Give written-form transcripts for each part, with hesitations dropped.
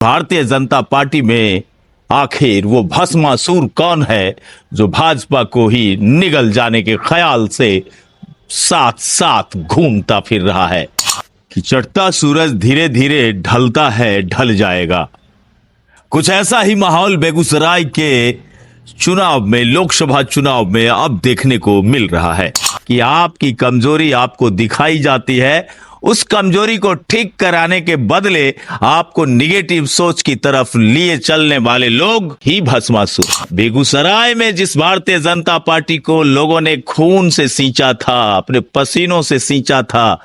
Bharatiya Janata party में आखिर वो भस्मासुर कौन है जो भाजपा को ही निगल जाने के ख्याल से साथ साथ घूमता फिर रहा है कि चढ़ता सूरज धीरे धीरे ढलता है, ढल जाएगा। कुछ ऐसा ही माहौल बेगूसराय के चुनाव में, लोकसभा चुनाव में अब देखने को मिल रहा है कि आपकी कमजोरी आपको दिखाई जाती है, उस कमजोरी को ठीक कराने के बदले आपको निगेटिव सोच की तरफ लिए चलने वाले लोग ही भस्मासुर। बेगूसराय में जिस भारतीय जनता पार्टी को लोगों ने खून से सींचा था, अपने पसीनों से सींचा था,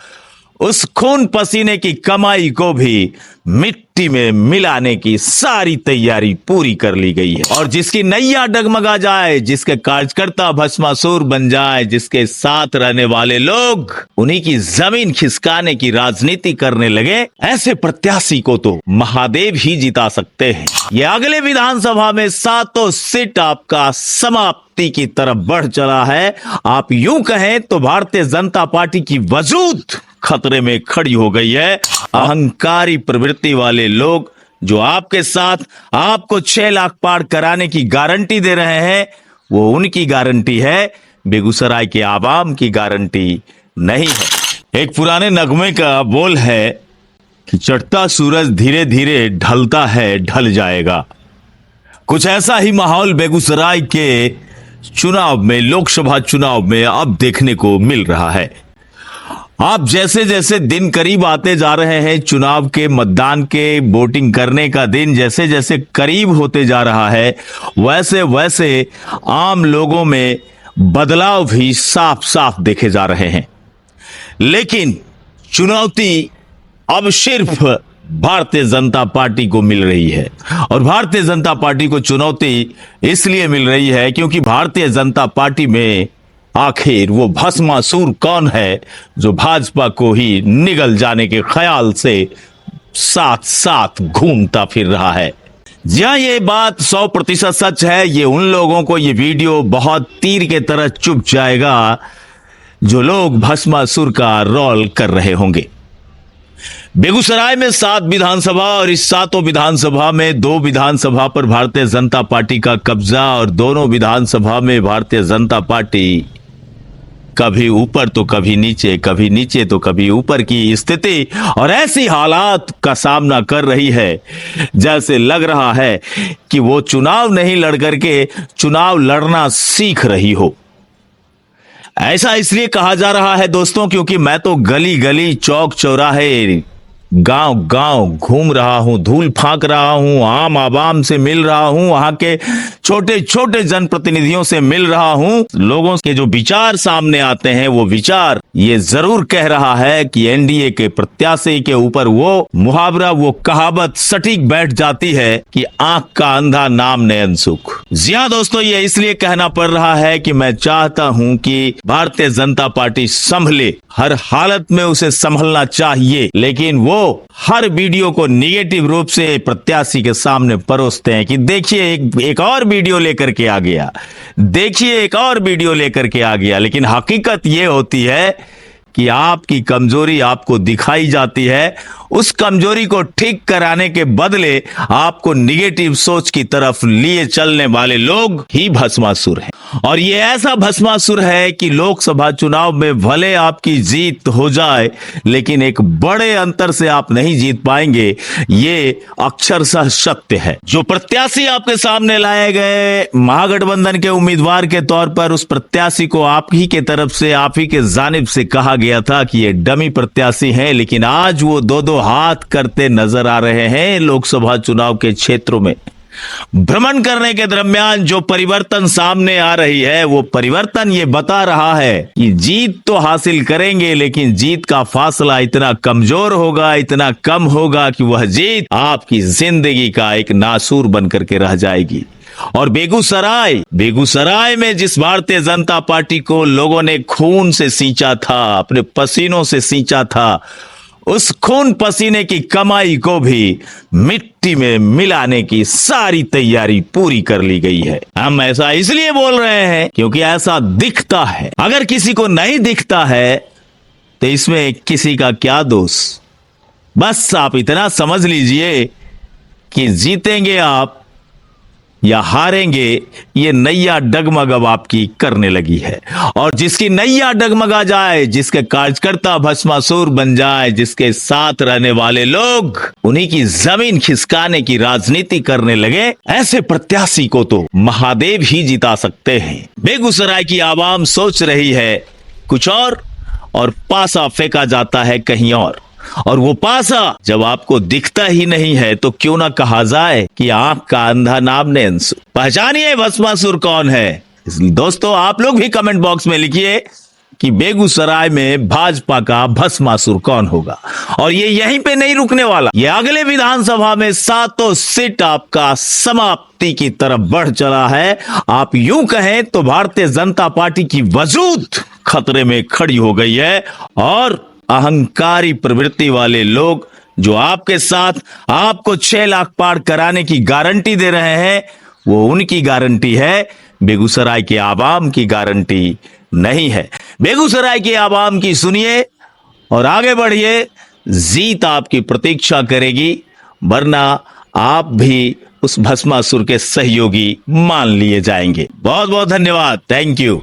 उस खून पसीने की कमाई को भी मिट्टी में मिलाने की सारी तैयारी पूरी कर ली गई है। और जिसकी नैया डगमगा जाए, जिसके कार्यकर्ता भस्मासुर बन जाए, जिसके साथ रहने वाले लोग उन्हीं की जमीन खिसकाने की राजनीति करने लगे, ऐसे प्रत्याशी को तो महादेव ही जिता सकते हैं। ये अगले विधानसभा में 7 सीट आपका समाप्ति की तरफ बढ़ चला है। आप यूं कहें तो भारतीय जनता पार्टी की वजूद खतरे में खड़ी हो गई है। अहंकारी प्रवृत्ति वाले लोग जो आपके साथ आपको 6 लाख पार कराने की गारंटी दे रहे हैं, वो उनकी गारंटी है, बेगूसराय के आवाम की गारंटी नहीं है। एक पुराने नगमे का बोल है कि चढ़ता सूरज धीरे धीरे ढलता है, ढल जाएगा। कुछ ऐसा ही माहौल बेगूसराय के चुनाव में, लोकसभा चुनाव में अब देखने को मिल रहा है। आप जैसे जैसे दिन करीब आते जा रहे हैं, चुनाव के, मतदान के, वोटिंग करने का दिन जैसे जैसे करीब होते जा रहा है, वैसे वैसे आम लोगों में बदलाव भी साफ साफ देखे जा रहे हैं। लेकिन चुनौती अब सिर्फ भारतीय जनता पार्टी को मिल रही है। और भारतीय जनता पार्टी को चुनौती इसलिए मिल रही है क्योंकि भारतीय जनता पार्टी में आखिर वो भस्मासुर कौन है जो भाजपा को ही निगल जाने के ख्याल से साथ साथ घूमता फिर रहा है। जहां ये बात 100% सच है, ये उन लोगों को ये वीडियो बहुत तीर के तरह चुभ जाएगा जो लोग भस्मासुर का रोल कर रहे होंगे। बेगूसराय में 7 विधानसभा और इस 7 विधानसभा में 2 विधानसभा पर भारतीय जनता पार्टी का कब्जा और दोनों विधानसभा में भारतीय जनता पार्टी कभी ऊपर तो कभी नीचे तो कभी ऊपर की स्थिति और ऐसी हालात का सामना कर रही है जैसे लग रहा है कि वो चुनाव नहीं लड़ करके चुनाव लड़ना सीख रही हो। ऐसा इसलिए कहा जा रहा है दोस्तों क्योंकि मैं तो गली गली, चौक चौराहे, गांव गांव घूम रहा हूं, धूल फांक रहा हूं, आम आवाम से मिल रहा हूं, वहां के छोटे छोटे जनप्रतिनिधियों से मिल रहा हूं। लोगों के जो विचार सामने आते हैं, वो विचार ये जरूर कह रहा है कि एनडीए के प्रत्याशी के ऊपर वो मुहावरा, वो कहावत सटीक बैठ जाती है कि आंख का अंधा नाम नयन सुख। जी हां दोस्तों, ये इसलिए कहना पड़ रहा है कि मैं चाहता हूं कि भारतीय जनता पार्टी संभले, हर हालत में उसे संभलना चाहिए, लेकिन वो हर वीडियो को निगेटिव रूप से प्रत्याशी के सामने परोसते हैं कि देखिए एक और वीडियो लेकर के आ गया, देखिए एक और वीडियो लेकर के आ गया। लेकिन हकीकत ये होती है कि आपकी कमजोरी आपको दिखाई जाती है, उस कमजोरी को ठीक कराने के बदले आपको निगेटिव सोच की तरफ लिए चलने वाले लोग ही भस्मासुर हैं। और ये ऐसा भस्मासुर है कि लोकसभा चुनाव में भले आपकी जीत हो जाए, लेकिन एक बड़े अंतर से आप नहीं जीत पाएंगे, ये अक्षरशः सत्य है। जो प्रत्याशी आपके सामने लाए गए महागठबंधन के उम्मीदवार के तौर पर, उस प्रत्याशी को आप ही के तरफ से, आप ही के जानिब से कहा गया था कि ये डमी प्रत्याशी हैं, लेकिन आज वो दो हाथ करते नजर आ रहे हैं। लोकसभा चुनाव के क्षेत्रों में भ्रमण करने के दरमियान जो परिवर्तन सामने आ रही है, वो परिवर्तन ये बता रहा है कि जीत तो हासिल करेंगे, लेकिन जीत का फासला इतना कमजोर होगा, इतना कम होगा कि वह जीत आपकी जिंदगी का एक नासूर बन करके रह जाएगी। और बेगूसराय में जिस भारतीय जनता पार्टी को लोगों ने खून से सींचा था, अपने पसीनों से सींचा था, उस खून पसीने की कमाई को भी मिट्टी में मिलाने की सारी तैयारी पूरी कर ली गई है। हम ऐसा इसलिए बोल रहे हैं क्योंकि ऐसा दिखता है। अगर किसी को नहीं दिखता है तो इसमें किसी का क्या दोष। बस आप इतना समझ लीजिए कि जीतेंगे आप या हारेंगे, ये नैया डगमग अब आपकी करने लगी है। और जिसकी नैया डगमगा जाए, जिसके कार्यकर्ता भस्मासुर बन जाए, जिसके साथ रहने वाले लोग उन्हीं की जमीन खिसकाने की राजनीति करने लगे, ऐसे प्रत्याशी को तो महादेव ही जिता सकते हैं। बेगूसराय की आवाम सोच रही है कुछ और पासा फेंका जाता है कहीं और वो पासा जब आपको दिखता ही नहीं है तो क्यों ना कहा जाए कि आंख का अंधा नाम ने अंसु। पहचानिए भस्मासुर कौन है। इसलिए दोस्तों, आप लोग भी कमेंट बॉक्स में लिखिए कि बेगूसराय में भाजपा का भस्मासुर कौन होगा। और ये यहीं पे नहीं रुकने वाला, ये अगले विधानसभा में 7 सीट आपका समाप्ति की तरफ बढ़ चला है। आप यूं कहें तो भारतीय जनता पार्टी की वजूद खतरे में खड़ी हो गई है और अहंकारी प्रवृत्ति वाले लोग जो आपके साथ आपको 6 लाख पार कराने की गारंटी दे रहे हैं, वो उनकी गारंटी है, बेगूसराय के आवाम की गारंटी नहीं है। बेगूसराय के आवाम की सुनिए और आगे बढ़िए। जीत आपकी प्रतीक्षा करेगी, वरना आप भी उस भस्मासुर के सहयोगी मान लिए जाएंगे। बहुत बहुत धन्यवाद। Thank you.